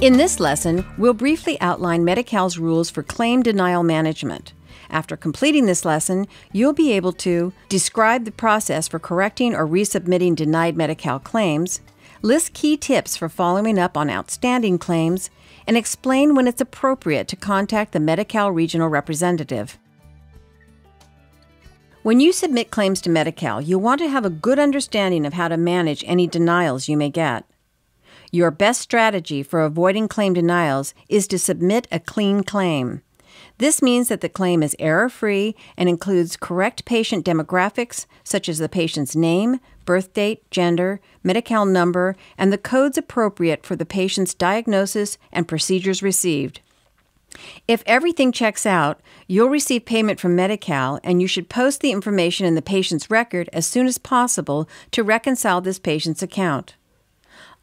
In this lesson, we'll briefly outline Medi-Cal's rules for claim denial management. After completing this lesson, you'll be able to describe the process for correcting or resubmitting denied Medi-Cal claims, list key tips for following up on outstanding claims, and explain when it's appropriate to contact the Medi-Cal regional representative. When you submit claims to Medi-Cal, you'll want to have a good understanding of how to manage any denials you may get. Your best strategy for avoiding claim denials is to submit a clean claim. This means that the claim is error-free and includes correct patient demographics, such as the patient's name, birth date, gender, Medi-Cal number, and the codes appropriate for the patient's diagnosis and procedures received. If everything checks out, you'll receive payment from Medi-Cal, and you should post the information in the patient's record as soon as possible to reconcile this patient's account.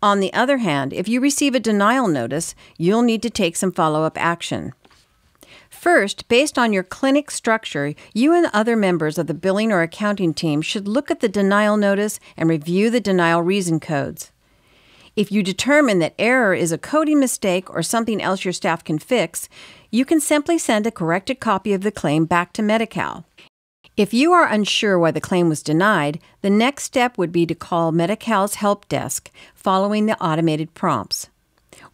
On the other hand, if you receive a denial notice, you'll need to take some follow-up action. First, based on your clinic structure, you and other members of the billing or accounting team should look at the denial notice and review the denial reason codes. If you determine that error is a coding mistake or something else your staff can fix, you can simply send a corrected copy of the claim back to Medi-Cal. If you are unsure why the claim was denied, the next step would be to call Medi-Cal's help desk following the automated prompts.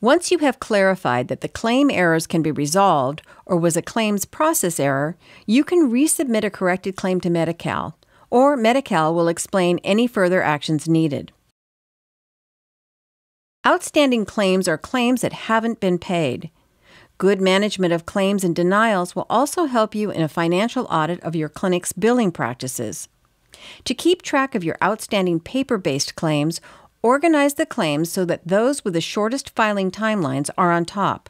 Once you have clarified that the claim errors can be resolved or was a claims process error, you can resubmit a corrected claim to Medi-Cal, or Medi-Cal will explain any further actions needed. Outstanding claims are claims that haven't been paid. Good management of claims and denials will also help you in a financial audit of your clinic's billing practices. To keep track of your outstanding paper-based claims, organize the claims so that those with the shortest filing timelines are on top.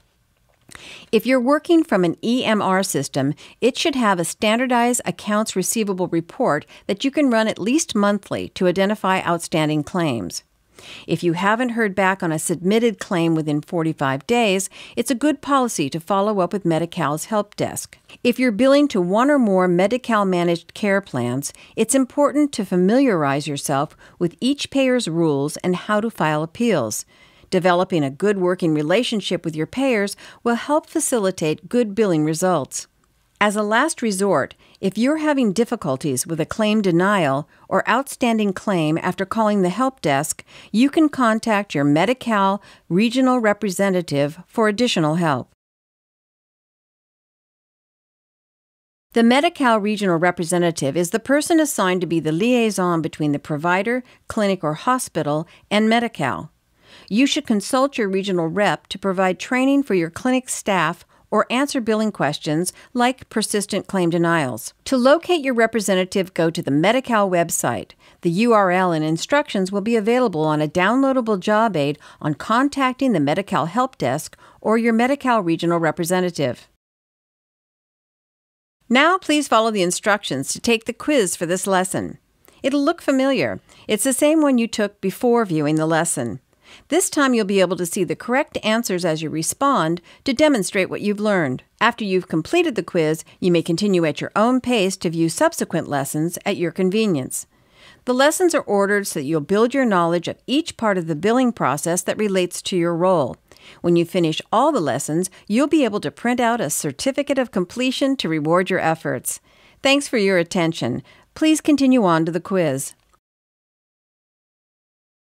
If you're working from an EMR system, it should have a standardized accounts receivable report that you can run at least monthly to identify outstanding claims. If you haven't heard back on a submitted claim within 45 days, it's a good policy to follow up with Medi-Cal's help desk. If you're billing to one or more Medi-Cal managed care plans, it's important to familiarize yourself with each payer's rules and how to file appeals. Developing a good working relationship with your payers will help facilitate good billing results. As a last resort, if you're having difficulties with a claim denial or outstanding claim after calling the help desk, you can contact your Medi-Cal regional representative for additional help. The Medi-Cal regional representative is the person assigned to be the liaison between the provider, clinic, or hospital and Medi-Cal. You should consult your regional rep to provide training for your clinic staff or answer billing questions like persistent claim denials. To locate your representative, go to the Medi-Cal website. The URL and instructions will be available on a downloadable job aid on contacting the Medi-Cal help desk or your Medi-Cal regional representative. Now please follow the instructions to take the quiz for this lesson. It'll look familiar. It's the same one you took before viewing the lesson. This time you'll be able to see the correct answers as you respond to demonstrate what you've learned. After you've completed the quiz, you may continue at your own pace to view subsequent lessons at your convenience. The lessons are ordered so that you'll build your knowledge of each part of the billing process that relates to your role. When you finish all the lessons, you'll be able to print out a certificate of completion to reward your efforts. Thanks for your attention. Please continue on to the quiz.